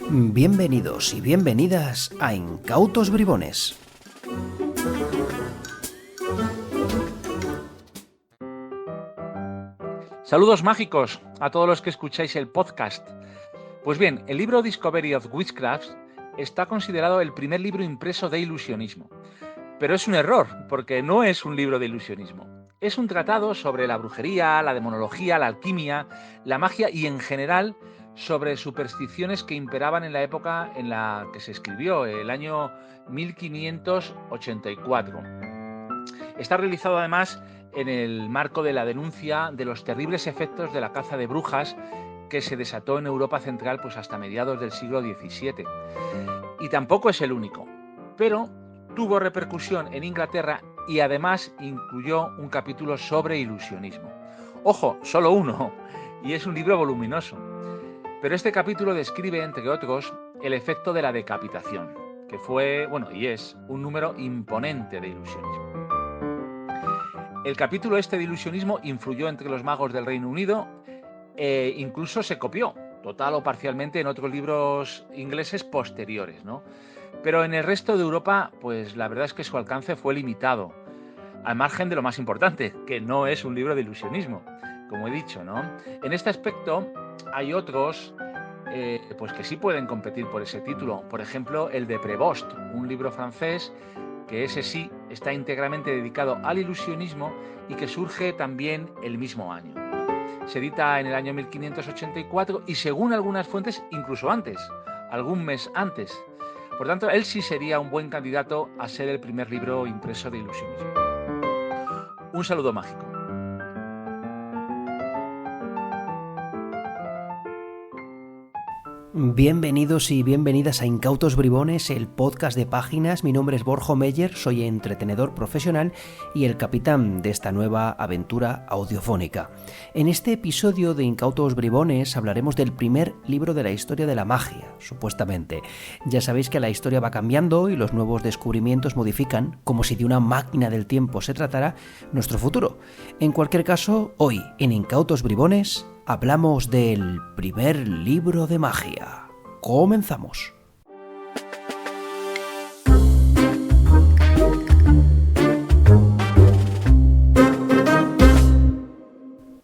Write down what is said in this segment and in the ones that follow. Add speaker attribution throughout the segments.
Speaker 1: Bienvenidos y bienvenidas a Incautos Bribones.
Speaker 2: Saludos mágicos a todos los que escucháis el podcast. Pues bien, el libro Discovery of Witchcraft está considerado el primer libro impreso de ilusionismo. Pero es un error, porque no es un libro de ilusionismo. Es un tratado sobre la brujería, la demonología, la alquimia, la magia y en general sobre supersticiones que imperaban en la época en la que se escribió, el año 1584. Está realizado además en el marco de la denuncia de los terribles efectos de la caza de brujas que se desató en Europa Central pues hasta mediados del siglo XVII. Y tampoco es el único, pero tuvo repercusión en Inglaterra y además incluyó un capítulo sobre ilusionismo. Ojo, solo uno, y es un libro voluminoso. Pero este capítulo describe, entre otros, el efecto de la decapitación, que fue, y es, un número imponente de ilusionismo. El capítulo este de ilusionismo influyó entre los magos del Reino Unido e incluso se copió, total o parcialmente, en otros libros ingleses posteriores, ¿no? Pero en el resto de Europa, pues la verdad es que su alcance fue limitado, al margen de lo más importante, que no es un libro de ilusionismo, como he dicho, ¿no? En este aspecto hay otros pues que sí pueden competir por ese título. Por ejemplo, el de Prévost, un libro francés que ese sí está íntegramente dedicado al ilusionismo y que surge también el mismo año. Se edita en el año 1584 y según algunas fuentes incluso antes, algún mes antes. Por tanto, él sí sería un buen candidato a ser el primer libro impreso de ilusionismo. Un saludo mágico.
Speaker 1: Bienvenidos y bienvenidas a Incautos Bribones, el podcast de páginas. Mi nombre es Borja Meyer, soy entretenedor profesional y el capitán de esta nueva aventura audiofónica. En este episodio de Incautos Bribones hablaremos del primer libro de la historia de la magia, supuestamente. Ya sabéis que la historia va cambiando y los nuevos descubrimientos modifican, como si de una máquina del tiempo se tratara, nuestro futuro. En cualquier caso, hoy en Incautos Bribones hablamos del primer libro de magia. Comenzamos.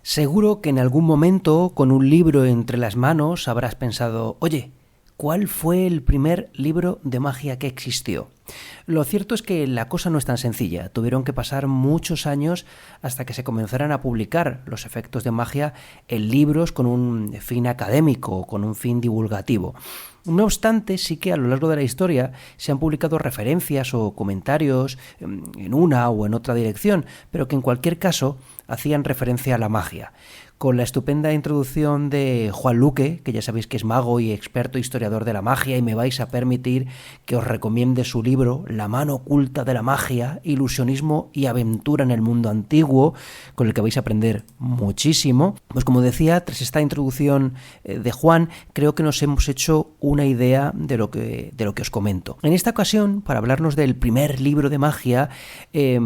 Speaker 1: Seguro que en algún momento, con un libro entre las manos, habrás pensado, oye, ¿cuál fue el primer libro de magia que existió? Lo cierto es que la cosa no es tan sencilla. Tuvieron que pasar muchos años hasta que se comenzaran a publicar los efectos de magia en libros con un fin académico, con un fin divulgativo. No obstante, sí que a lo largo de la historia se han publicado referencias o comentarios en una o en otra dirección, pero que en cualquier caso hacían referencia a la magia. Con la estupenda introducción de Juan Luque, que ya sabéis que es mago y experto historiador de la magia, y me vais a permitir que os recomiende su libro La mano oculta de la magia, ilusionismo y aventura en el mundo antiguo, con el que vais a aprender muchísimo. Pues como decía, tras esta introducción de Juan, creo que nos hemos hecho una idea de lo que os comento. En esta ocasión, para hablarnos del primer libro de magia,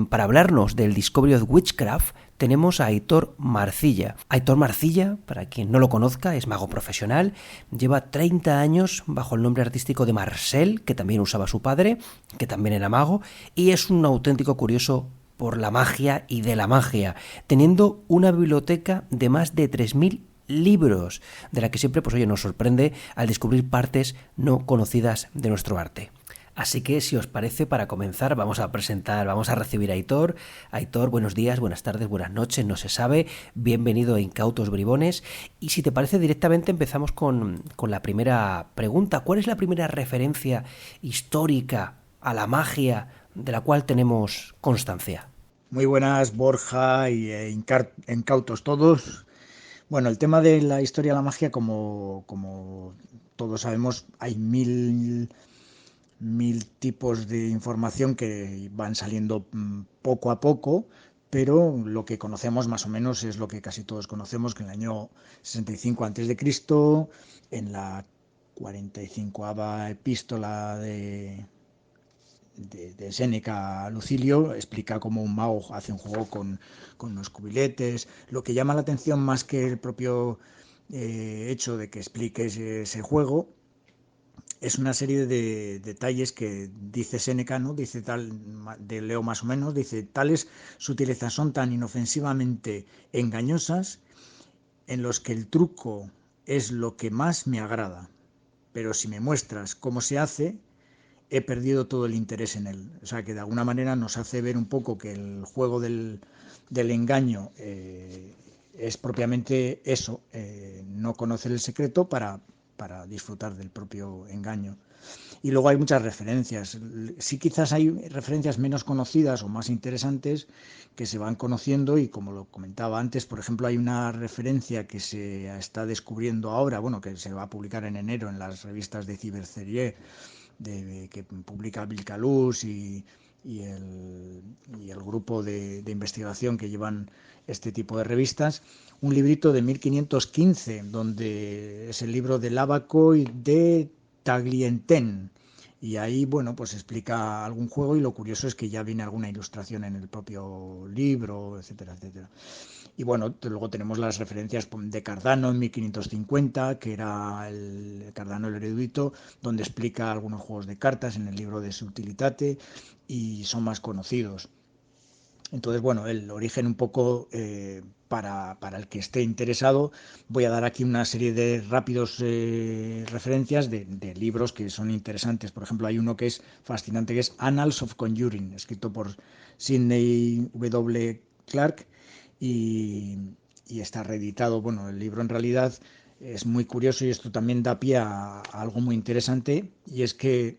Speaker 1: para hablarnos del Discovery of Witchcraft, tenemos a Aitor Marcilla. Aitor Marcilla, para quien no lo conozca, es mago profesional, lleva 30 años bajo el nombre artístico de Marcel, que también usaba su padre, que también era mago, y es un auténtico curioso por la magia y de la magia, teniendo una biblioteca de más de 3.000 libros, de la que siempre nos sorprende al descubrir partes no conocidas de nuestro arte. Así que, si os parece, para comenzar vamos a recibir a Aitor. Aitor, buenos días, buenas tardes, buenas noches, no se sabe. Bienvenido a Incautos Bribones. Y si te parece, directamente empezamos con la primera pregunta. ¿Cuál es la primera referencia histórica a la magia de la cual tenemos constancia?
Speaker 3: Muy buenas, Borja y incautos todos. Bueno, el tema de la historia de la magia, como todos sabemos, hay mil tipos de información que van saliendo poco a poco, pero lo que conocemos más o menos es lo que casi todos conocemos, que en el año 65 a.C., en la 45ª epístola de de Séneca, Lucilio, explica cómo un mago hace un juego con unos cubiletes. Lo que llama la atención más que el propio hecho de que explique ese juego es una serie de detalles que dice Séneca, ¿no? Dice tal, de Leo más o menos, dice, tales sutilezas son tan inofensivamente engañosas en los que el truco es lo que más me agrada, pero si me muestras cómo se hace, he perdido todo el interés en él. O sea, que de alguna manera nos hace ver un poco que el juego del engaño es propiamente eso, no conocer el secreto para disfrutar del propio engaño. Y luego hay muchas referencias. Sí, quizás hay referencias menos conocidas o más interesantes que se van conociendo y como lo comentaba antes, por ejemplo, hay una referencia que se está descubriendo ahora, bueno, que se va a publicar en enero en las revistas de Cyberserie, que publica Bill Calus y el grupo de investigación que llevan este tipo de revistas, un librito de 1515, donde es el libro del Abaco y de Taglienten. Y ahí, bueno, pues explica algún juego y lo curioso es que ya viene alguna ilustración en el propio libro, etcétera, etcétera. Y bueno, luego tenemos las referencias de Cardano en 1550, que era el Cardano el erudito, donde explica algunos juegos de cartas en el libro de Subtilitate y son más conocidos. Entonces, bueno, el origen un poco para el que esté interesado, voy a dar aquí una serie de rápidos referencias de libros que son interesantes. Por ejemplo, hay uno que es fascinante, que es Annals of Conjuring, escrito por Sidney W. Clark y, y está reeditado. Bueno, el libro en realidad es muy curioso y esto también da pie a algo muy interesante y es que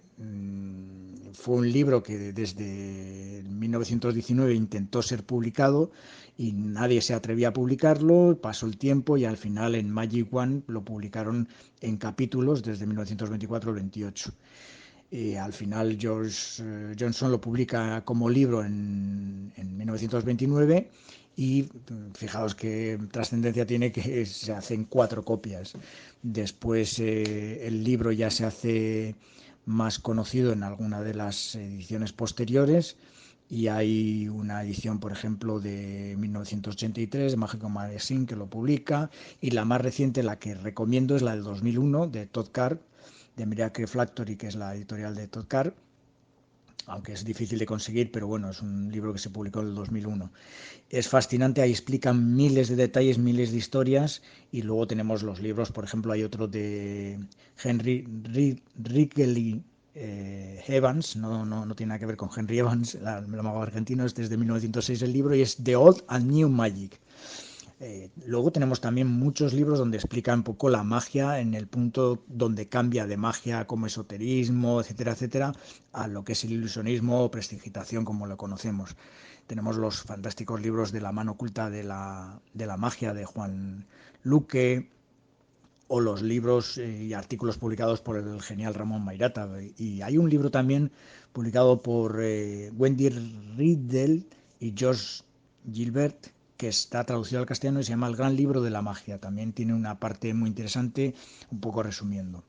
Speaker 3: fue un libro que desde 1919 intentó ser publicado y nadie se atrevía a publicarlo, pasó el tiempo y al final en Magic One lo publicaron en capítulos desde 1924 al 28. Al final George Johnson lo publica como libro en 1929 y fijaos qué trascendencia tiene que se hacen 4 copias. Después el libro ya se hace más conocido en alguna de las ediciones posteriores y hay una edición, por ejemplo, de 1983 de Magical Magazine que lo publica y la más reciente, la que recomiendo, es la de 2001 de Todd Carr, de Miracle Factory, que es la editorial de Todd Carr, aunque es difícil de conseguir, pero bueno, es un libro que se publicó en el 2001. Es fascinante, ahí explican miles de detalles, miles de historias, y luego tenemos los libros, por ejemplo, hay otro de Henry Wrigley Evans, no tiene nada que ver con Henry Evans, el mago argentino, este es de 1906 el libro, y es The Old and New Magic. Luego tenemos también muchos libros donde explica un poco la magia en el punto donde cambia de magia como esoterismo, etcétera, etcétera, a lo que es el ilusionismo o prestigitación como lo conocemos. Tenemos los fantásticos libros de la mano oculta de la magia de Juan Luque o los libros y artículos publicados por el genial Ramón Mairata. Y hay un libro también publicado por Wendy Riddle y George Gilbert, que está traducido al castellano y se llama El Gran Libro de la Magia. También tiene una parte muy interesante, un poco resumiendo.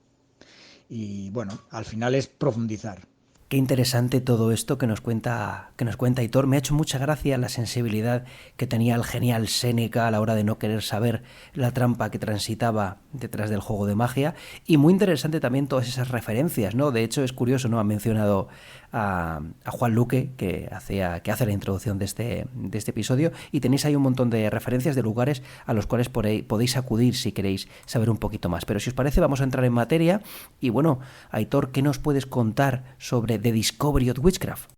Speaker 3: Y bueno, al final es profundizar.
Speaker 1: Qué interesante todo esto que nos cuenta Hitor. Me ha hecho mucha gracia la sensibilidad que tenía el genial Séneca a la hora de no querer saber la trampa que transitaba detrás del juego de magia. Y muy interesante también todas esas referencias, ¿no? De hecho, es curioso, ¿no? Ha mencionado a Juan Luque, que hace la introducción de este episodio, y tenéis ahí un montón de referencias de lugares a los cuales podéis acudir si queréis saber un poquito más. Pero si os parece, vamos a entrar en materia. Y bueno, Aitor, ¿qué nos puedes contar sobre The Discovery of Witchcraft?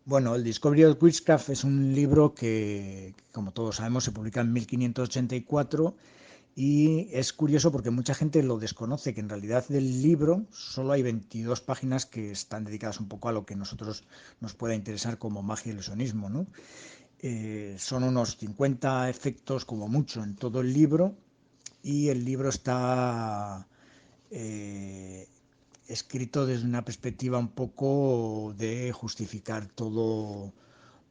Speaker 3: Bueno, el Discovery of Witchcraft es un libro que, como todos sabemos, se publica en 1584 y es curioso porque mucha gente lo desconoce, que en realidad del libro solo hay 22 páginas que están dedicadas un poco a lo que nosotros nos pueda interesar como magia y ilusionismo, ¿no? Son unos 50 efectos como mucho en todo el libro y el libro está escrito desde una perspectiva un poco de justificar todo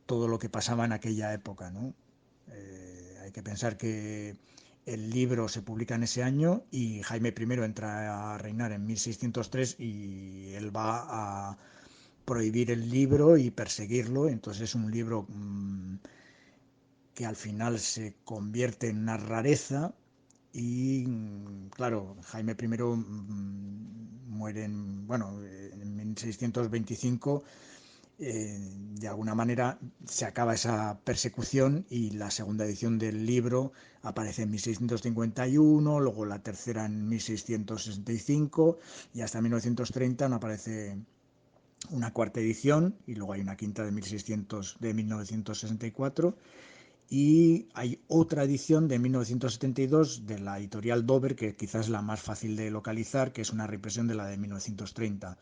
Speaker 3: lo que pasaba en aquella época, ¿no? Hay que pensar que el libro se publica en ese año y Jaime I entra a reinar en 1603 y él va prohibir el libro y perseguirlo. Entonces es un libro que al final se convierte en una rareza y, claro, Jaime I muere en 1625. De alguna manera se acaba esa persecución y la segunda edición del libro aparece en 1651, luego la tercera en 1665 y hasta 1930 no aparece una cuarta edición y luego hay una quinta de 1964 y hay otra edición de 1972 de la editorial Dover que quizás es la más fácil de localizar, que es una reimpresión de la de 1930.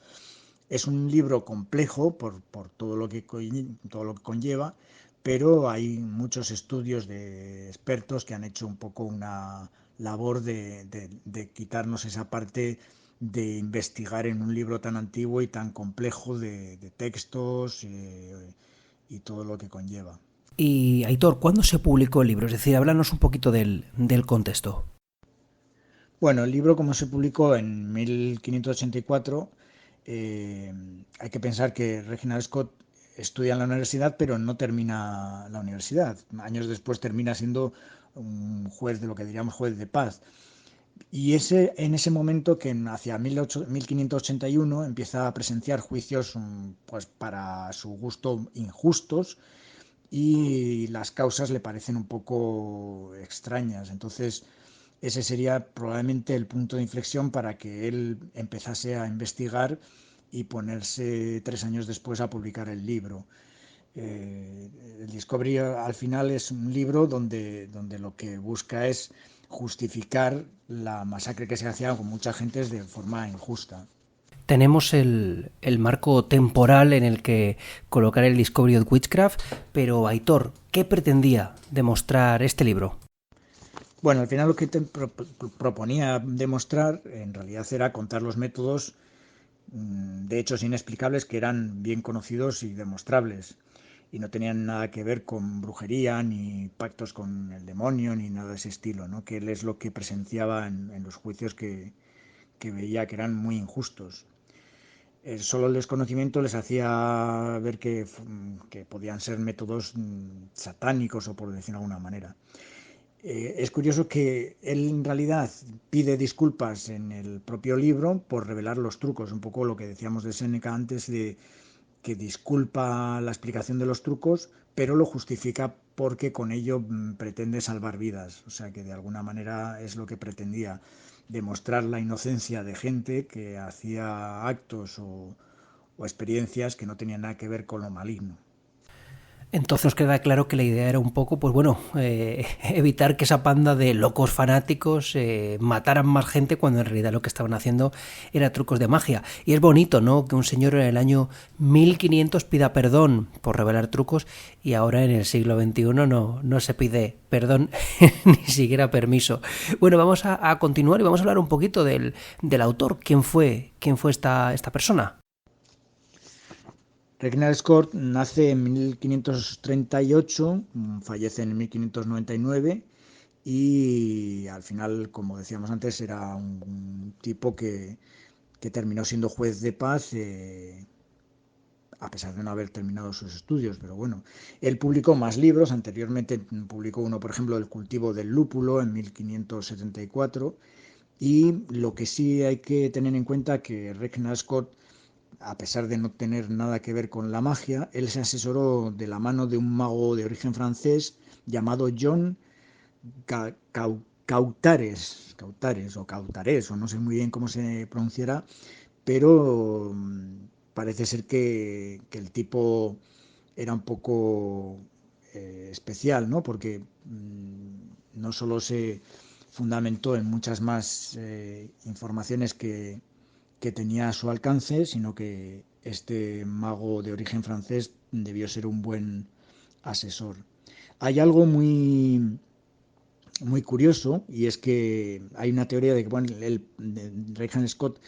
Speaker 3: Es un libro complejo por todo lo que conlleva, pero hay muchos estudios de expertos que han hecho un poco una labor de quitarnos esa parte de investigar en un libro tan antiguo y tan complejo de textos y todo lo que conlleva.
Speaker 1: Y Aitor, ¿cuándo se publicó el libro? Es decir, háblanos un poquito del contexto.
Speaker 3: Bueno, el libro, como se publicó en 1584, hay que pensar que Reginald Scott estudia en la universidad, pero no termina la universidad. Años después termina siendo un juez de lo que diríamos juez de paz. Y en ese momento, que hacia 1581 empieza a presenciar juicios pues para su gusto injustos y las causas le parecen un poco extrañas. Entonces, ese sería probablemente el punto de inflexión para que él empezase a investigar y ponerse 3 años después a publicar el libro. El Discovery al final es un libro donde lo que busca es justificar la masacre que se hacía con mucha gente de forma injusta.
Speaker 1: Tenemos el marco temporal en el que colocar el Discovery of Witchcraft, pero Aitor, ¿qué pretendía demostrar este libro?
Speaker 3: Bueno, al final lo que proponía demostrar en realidad era contar los métodos de hechos inexplicables que eran bien conocidos y demostrables y no tenían nada que ver con brujería ni pactos con el demonio ni nada de ese estilo, ¿no? Que él es lo que presenciaba en los juicios que veía que eran muy injustos. Solo el desconocimiento les hacía ver que podían ser métodos satánicos o por decirlo de alguna manera. Es curioso que él en realidad pide disculpas en el propio libro por revelar los trucos, un poco lo que decíamos de Séneca antes, de que disculpa la explicación de los trucos, pero lo justifica porque con ello pretende salvar vidas. O sea que de alguna manera es lo que pretendía, demostrar la inocencia de gente que hacía actos o experiencias que no tenían nada que ver con lo maligno.
Speaker 1: Entonces nos queda claro que la idea era un poco, pues bueno, evitar que esa panda de locos fanáticos mataran más gente cuando en realidad lo que estaban haciendo era trucos de magia. Y es bonito, ¿no?, que un señor en el año 1500 pida perdón por revelar trucos y ahora en el siglo XXI no se pide perdón ni siquiera permiso. Bueno, vamos a continuar y vamos a hablar un poquito del autor. ¿Quién fue esta persona?
Speaker 3: Reginald Scott nace en 1538, fallece en 1599 y al final, como decíamos antes, era un tipo que terminó siendo juez de paz, a pesar de no haber terminado sus estudios, pero bueno, él publicó más libros. Anteriormente publicó uno, por ejemplo, El cultivo del lúpulo en 1574, y lo que sí hay que tener en cuenta que Reginald Scott, a pesar de no tener nada que ver con la magia, él se asesoró de la mano de un mago de origen francés llamado John Cautares, o no sé muy bien cómo se pronunciará, pero parece ser que el tipo era un poco especial, ¿no? Porque no solo se fundamentó en muchas más informaciones que tenía a su alcance, sino que este mago de origen francés debió ser un buen asesor. Hay algo muy curioso, y es que hay una teoría de que bueno, Reginald Scott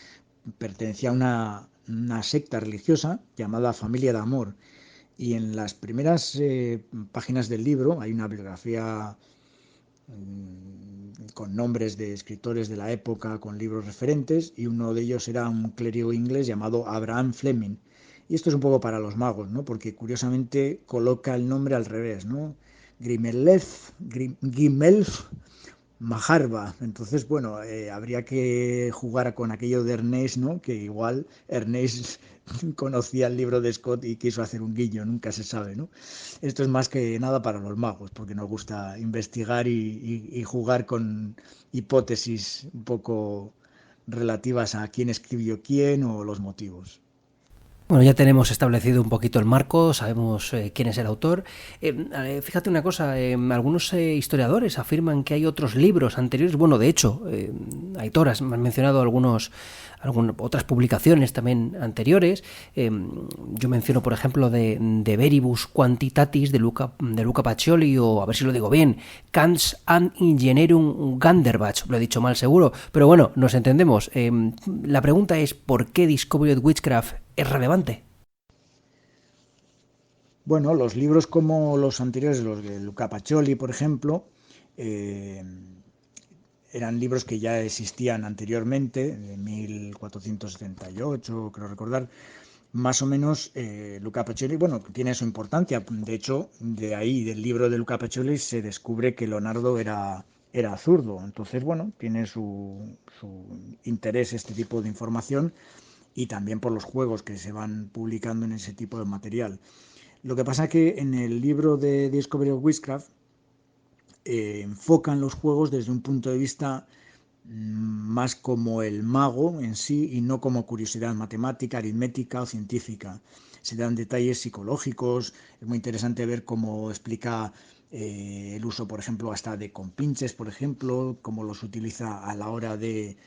Speaker 3: pertenecía a una secta religiosa llamada Familia de Amor, y en las primeras páginas del libro hay una biografía con nombres de escritores de la época, con libros referentes, y uno de ellos era un clérigo inglés llamado Abraham Fleming. Y esto es un poco para los magos, ¿no? Porque curiosamente coloca el nombre al revés, ¿no? Gimelf Majarba. Entonces, bueno, habría que jugar con aquello de Ernest, ¿no? Que igual Ernest conocía el libro de Scott y quiso hacer un guiño, nunca se sabe, ¿no? Esto es más que nada para los magos, porque nos gusta investigar y jugar con hipótesis un poco relativas a quién escribió quién o los motivos.
Speaker 1: Bueno, ya tenemos establecido un poquito el marco, sabemos quién es el autor. Fíjate una cosa, algunos historiadores afirman que hay otros libros anteriores. Bueno, de hecho, Aitor, has mencionado otras publicaciones también anteriores. Yo menciono, por ejemplo, de Veribus Quantitatis de Luca Pacioli, o a ver si lo digo bien, Kants and Ingenierum Ganderbach. Lo he dicho mal seguro, pero bueno, nos entendemos. La pregunta es, ¿por qué Discovery of Witchcraft es relevante?
Speaker 3: Bueno, los libros como los anteriores, los de Luca Pacioli, por ejemplo, eh, eran libros que ya existían anteriormente, de 1478, creo recordar. Más o menos, Luca Pacioli, bueno, tiene su importancia. De hecho, de ahí, del libro de Luca Pacioli, se descubre que Leonardo era zurdo. Entonces, bueno, tiene su interés este tipo de información, y también por los juegos que se van publicando en ese tipo de material. Lo que pasa es que en el libro de Discovery of Witchcraft enfocan los juegos desde un punto de vista más como el mago en sí y no como curiosidad matemática, aritmética o científica. Se dan detalles psicológicos, es muy interesante ver cómo explica el uso, por ejemplo, hasta de compinches, por ejemplo, cómo los utiliza a la hora de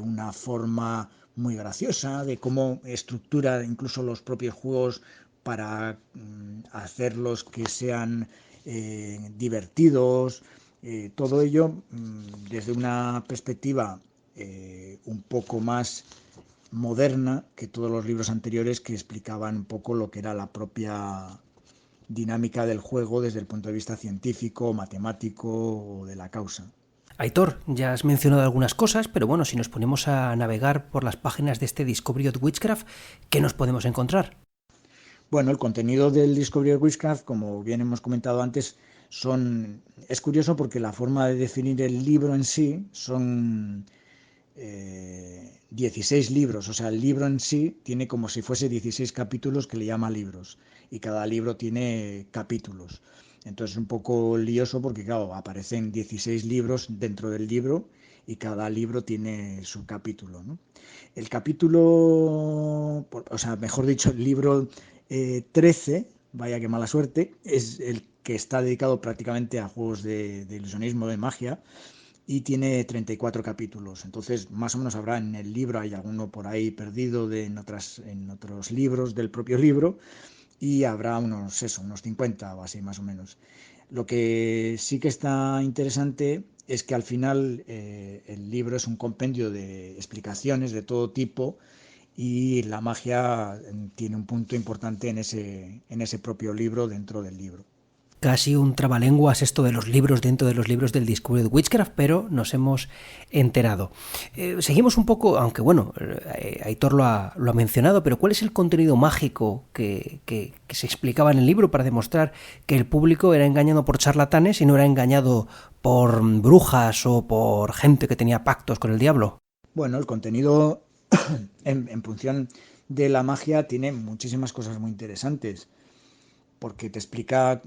Speaker 3: una forma muy graciosa, de cómo estructura incluso los propios juegos para hacerlos que sean divertidos, todo ello desde una perspectiva un poco más moderna que todos los libros anteriores, que explicaban un poco lo que era la propia dinámica del juego desde el punto de vista científico, matemático o de la causa.
Speaker 1: Aitor, ya has mencionado algunas cosas, pero bueno, si nos ponemos a navegar por las páginas de este Discovery of Witchcraft, ¿qué nos podemos encontrar?
Speaker 3: Bueno, el contenido del Discovery of Witchcraft, como bien hemos comentado antes, es curioso porque la forma de definir el libro en sí son 16 libros. O sea, el libro en sí tiene como si fuese 16 capítulos que le llama libros, y cada libro tiene capítulos. Entonces es un poco lioso porque, claro, aparecen 16 libros dentro del libro y cada libro tiene su capítulo, ¿no? El capítulo, o sea, mejor dicho, el libro 13, vaya que mala suerte, es el que está dedicado prácticamente a juegos de ilusionismo, de magia, y tiene 34 capítulos. Entonces, más o menos habrá en el libro, hay alguno por ahí perdido en otros libros del propio libro, y habrá unos 50 o así más o menos. Lo que sí que está interesante es que al final el libro es un compendio de explicaciones de todo tipo, y la magia tiene un punto importante en ese propio libro, dentro del libro.
Speaker 1: Casi un trabalenguas esto de los libros dentro de los libros del Discovery of Witchcraft, pero nos hemos enterado. Seguimos un poco, aunque bueno, Aitor lo ha mencionado, pero ¿cuál es el contenido mágico que se explicaba en el libro para demostrar que el público era engañado por charlatanes y no era engañado por brujas o por gente que tenía pactos con el diablo?
Speaker 3: Bueno, el contenido en función de la magia tiene muchísimas cosas muy interesantes, porque te explica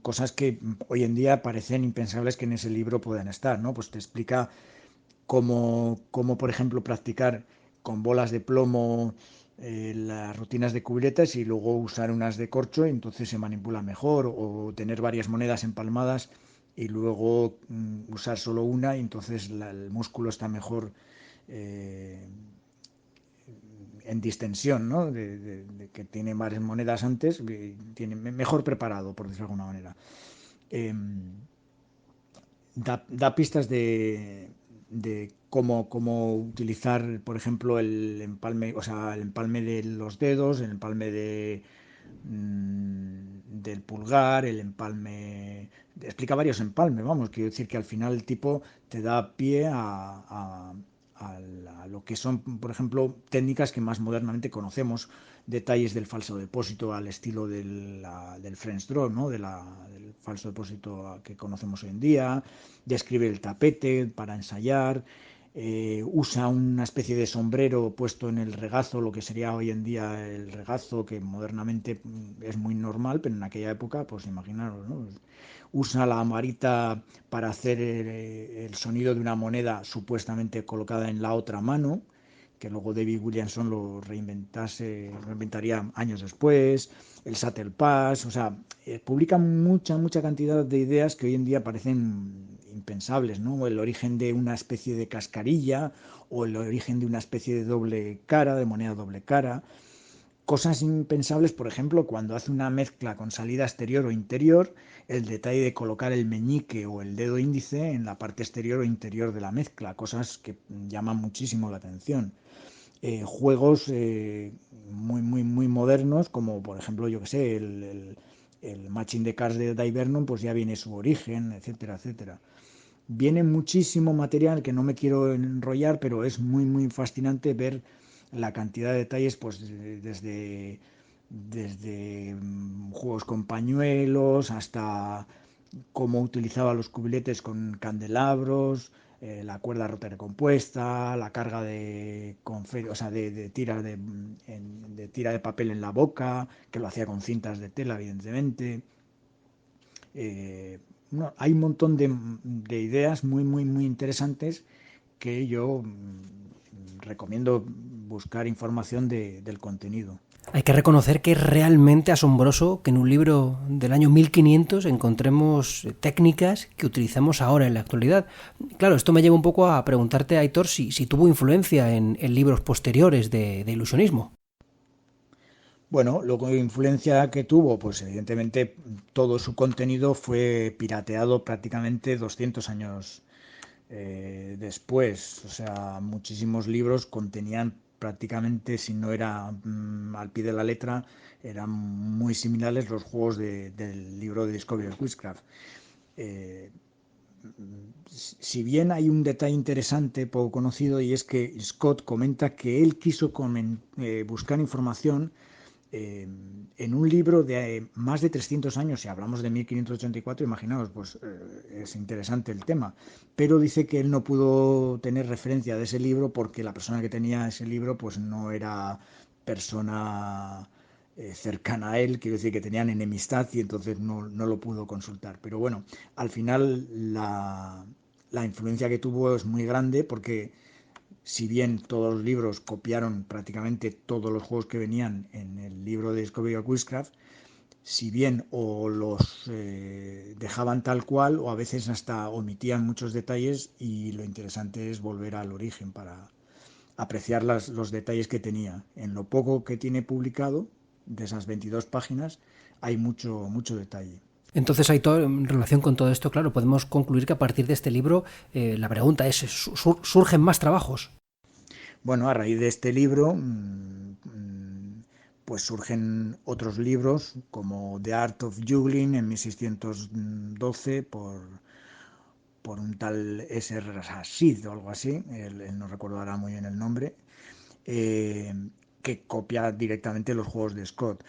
Speaker 3: cosas que hoy en día parecen impensables que en ese libro puedan estar, ¿no? Pues te explica cómo, por ejemplo, practicar con bolas de plomo las rutinas de cubretas y luego usar unas de corcho, y entonces se manipula mejor, o tener varias monedas empalmadas y luego usar solo una, y entonces el músculo está mejor eh, en distensión, ¿no? De que tiene varias monedas antes, tiene mejor preparado, por decirlo de alguna manera. Eh, da pistas de cómo utilizar, por ejemplo, el empalme, o sea, el empalme de los dedos, el empalme del pulgar, el empalme. Explica varios empalmes, vamos, quiero decir que al final el tipo te da pie a a lo que son, por ejemplo, técnicas que más modernamente conocemos, detalles del falso depósito al estilo del French draw, ¿no? Del falso depósito que conocemos hoy en día, describe el tapete para ensayar, usa una especie de sombrero puesto en el regazo, lo que sería hoy en día el regazo, que modernamente es muy normal, pero en aquella época, pues imaginaros, ¿no? Usa la varita para hacer el sonido de una moneda supuestamente colocada en la otra mano, que luego David Williamson lo reinventaría años después, el Saddle Pass, o sea, publica mucha cantidad de ideas que hoy en día parecen impensables, ¿no? El origen de una especie de cascarilla o el origen de una especie de doble cara, de moneda doble cara. Cosas impensables, por ejemplo, cuando hace una mezcla con salida exterior o interior, el detalle de colocar el meñique o el dedo índice en la parte exterior o interior de la mezcla, cosas que llaman muchísimo la atención. Juegos muy modernos, como por ejemplo, yo que sé, el Matching the Cards de Dai Vernon, pues ya viene su origen, etcétera, etcétera. Viene muchísimo material que no me quiero enrollar, pero es muy fascinante ver la cantidad de detalles, pues desde juegos con pañuelos hasta cómo utilizaba los cubiletes con candelabros, la cuerda rota recompuesta, la carga de, o sea, de tira de papel en la boca, que lo hacía con cintas de tela, evidentemente. No, hay un montón de ideas muy interesantes que yo recomiendo buscar información del contenido.
Speaker 1: Hay que reconocer que es realmente asombroso que en un libro del año 1500 encontremos técnicas que utilizamos ahora en la actualidad. Claro, esto me lleva un poco a preguntarte, Aitor, si tuvo influencia en libros posteriores de ilusionismo.
Speaker 3: Bueno, lo que influencia que tuvo, pues evidentemente todo su contenido fue pirateado prácticamente 200 años después. O sea, muchísimos libros contenían prácticamente, si no era al pie de la letra, eran muy similares los juegos del libro de Discovery of Witchcraft. Eh, si bien hay un detalle interesante, poco conocido, y es que Scott comenta que él quiso buscar información en un libro de más de 300 años, si hablamos de 1584, imaginaos, pues es interesante el tema, pero dice que él no pudo tener referencia de ese libro porque la persona que tenía ese libro pues no era persona cercana a él, quiero decir que tenían enemistad y entonces no lo pudo consultar. Pero bueno, al final la influencia que tuvo es muy grande porque si bien todos los libros copiaron prácticamente todos los juegos que venían en el libro de Discovery of Witchcraft, si bien o los dejaban tal cual o a veces hasta omitían muchos detalles, y lo interesante es volver al origen para apreciar los detalles que tenía. En lo poco que tiene publicado, de esas 22 páginas, hay mucho detalle.
Speaker 1: Entonces, Aitor, en relación con todo esto, claro, podemos concluir que a partir de este libro, la pregunta es, ¿surgen más trabajos?
Speaker 3: Bueno, a raíz de este libro, pues surgen otros libros como The Art of Juggling en 1612 por un tal S. Rashid o algo así, él no recuerdo ahora muy bien el nombre, eh, que copia directamente los juegos de Scott.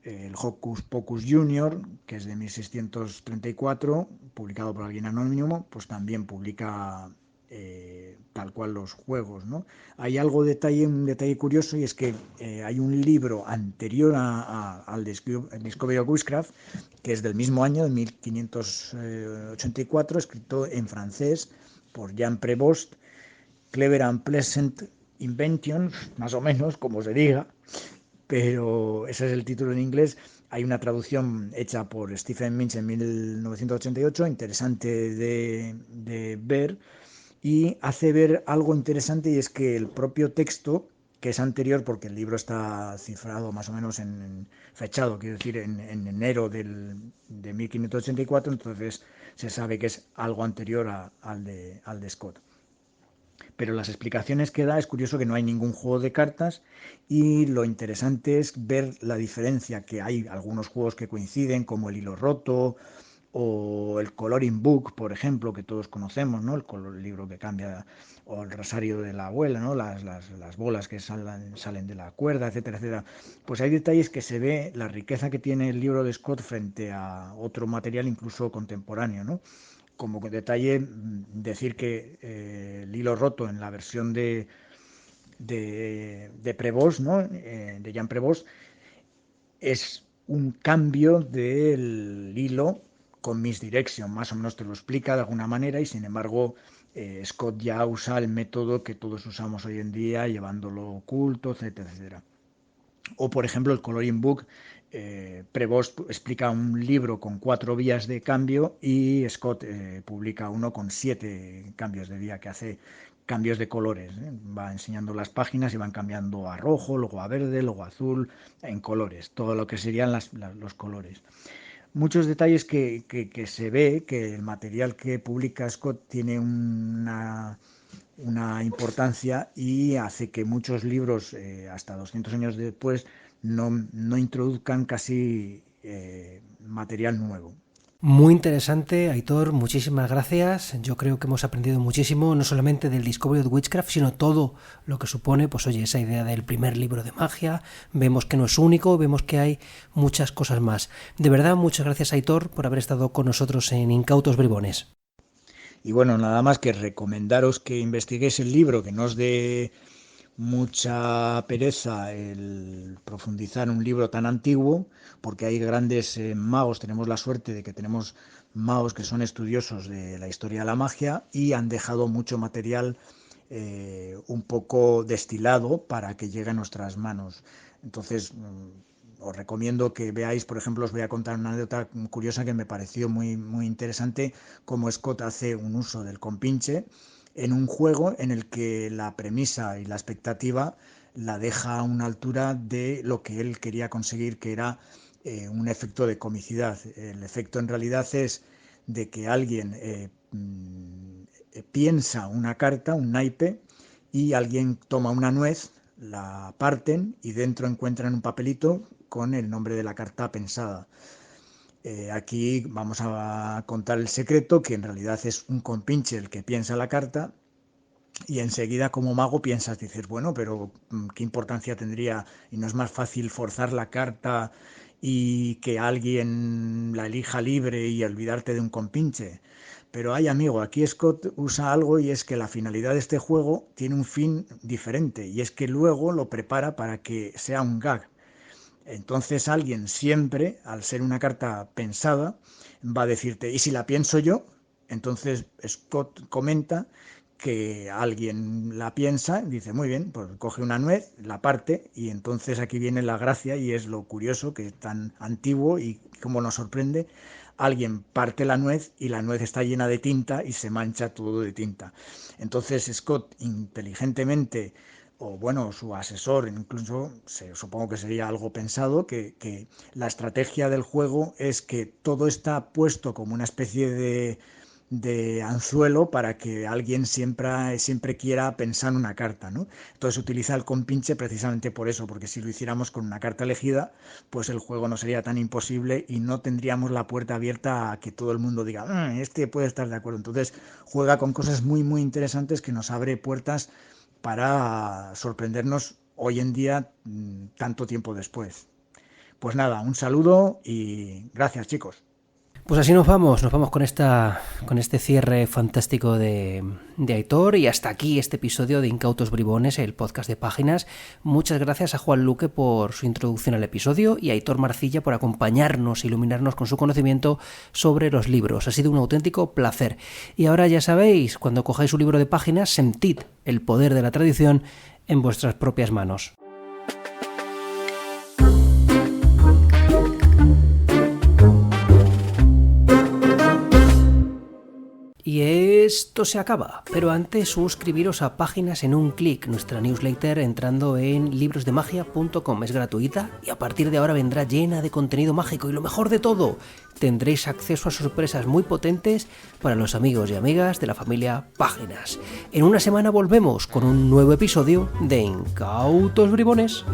Speaker 3: El Hocus Pocus Junior, que es de 1634, publicado por alguien anónimo, pues también publica tal cual los juegos, ¿no? Hay un detalle curioso, y es que hay un libro anterior al Discovery of Witchcraft, que es del mismo año, de 1584, escrito en francés por Jean Prévost, Clever and Pleasant Invention, más o menos, como se diga, pero ese es el título en inglés. Hay una traducción hecha por Stephen Minch en 1988, interesante de ver, y hace ver algo interesante, y es que el propio texto, que es anterior, porque el libro está cifrado más o menos fechado, quiero decir, en enero de 1584, entonces se sabe que es algo anterior al de Scott. Pero las explicaciones que da, es curioso que no hay ningún juego de cartas, y lo interesante es ver la diferencia, que hay algunos juegos que coinciden, como el hilo roto o el Coloring Book, por ejemplo, que todos conocemos, ¿no? El libro que cambia, o el rosario de la abuela, ¿no? Las bolas que salen de la cuerda, etcétera, etcétera. Pues hay detalles que se ve la riqueza que tiene el libro de Scott frente a otro material incluso contemporáneo, ¿no? Como detalle, decir que el hilo roto en la versión de Prevost, ¿no? De Jean Prevost, es un cambio del hilo con misdirection, más o menos te lo explica de alguna manera, y sin embargo Scott ya usa el método que todos usamos hoy en día, llevándolo oculto, etcétera, etcétera. O por ejemplo el Coloring Book, Prevost explica un libro con 4 vías de cambio y Scott publica uno con 7 cambios de vía, que hace cambios de colores, va enseñando las páginas y van cambiando a rojo, luego a verde, luego a azul, en colores, todo lo que serían los colores. Muchos detalles que se ve que el material que publica Scott tiene una importancia y hace que muchos libros, hasta 200 años después, no introduzcan casi material nuevo.
Speaker 1: Muy interesante, Aitor, muchísimas gracias. Yo creo que hemos aprendido muchísimo, no solamente del Discovery of Witchcraft, sino todo lo que supone, pues oye, esa idea del primer libro de magia. Vemos que no es único, vemos que hay muchas cosas más. De verdad, muchas gracias, Aitor, por haber estado con nosotros en Incautos Bribones.
Speaker 3: Y bueno, nada más que recomendaros que investiguéis el libro, que no os dé mucha pereza el profundizar en un libro tan antiguo, porque hay grandes magos, tenemos la suerte de que tenemos magos que son estudiosos de la historia de la magia y han dejado mucho material un poco destilado para que llegue a nuestras manos. Entonces os recomiendo que veáis, por ejemplo, os voy a contar una anécdota curiosa que me pareció muy, muy interesante, cómo Scott hace un uso del compinche en un juego en el que la premisa y la expectativa la deja a una altura de lo que él quería conseguir, que era un efecto de comicidad. El efecto en realidad es de que alguien piensa una carta, un naipe, y alguien toma una nuez, la parten y dentro encuentran un papelito con el nombre de la carta pensada. Aquí vamos a contar el secreto, que en realidad es un compinche el que piensa la carta, y enseguida como mago piensas, dices, bueno, pero ¿qué importancia tendría? ¿Y no es más fácil forzar la carta y que alguien la elija libre y olvidarte de un compinche? Pero ay, amigo, aquí Scott usa algo, y es que la finalidad de este juego tiene un fin diferente, y es que luego lo prepara para que sea un gag. Entonces alguien siempre, al ser una carta pensada, va a decirte, ¿y si la pienso yo? Entonces Scott comenta que alguien la piensa, dice, muy bien, pues coge una nuez, la parte, y entonces aquí viene la gracia, y es lo curioso, que es tan antiguo y como nos sorprende. Alguien parte la nuez y la nuez está llena de tinta y se mancha todo de tinta. Entonces Scott inteligentemente, o bueno, su asesor incluso, supongo que sería algo pensado, que la estrategia del juego es que todo está puesto como una especie de anzuelo para que alguien siempre quiera pensar en una carta, ¿no? Entonces utiliza el compinche precisamente por eso, porque si lo hiciéramos con una carta elegida, pues el juego no sería tan imposible y no tendríamos la puerta abierta a que todo el mundo diga, este puede estar de acuerdo. Entonces juega con cosas muy, muy interesantes que nos abre puertas para sorprendernos hoy en día, tanto tiempo después. Pues nada, un saludo y gracias, chicos.
Speaker 1: Pues así nos vamos con este cierre fantástico de Aitor, y hasta aquí este episodio de Incautos Bribones, el podcast de Páginas. Muchas gracias a Juan Luque por su introducción al episodio y a Aitor Marcilla por acompañarnos e iluminarnos con su conocimiento sobre los libros. Ha sido un auténtico placer. Y ahora ya sabéis, cuando cojáis un libro de Páginas, sentid el poder de la tradición en vuestras propias manos. Y esto se acaba, pero antes suscribiros a Páginas en un clic, nuestra newsletter, entrando en librosdemagia.com. Es gratuita y a partir de ahora vendrá llena de contenido mágico, y lo mejor de todo, tendréis acceso a sorpresas muy potentes para los amigos y amigas de la familia Páginas. En una semana volvemos con un nuevo episodio de Incautos Bribones.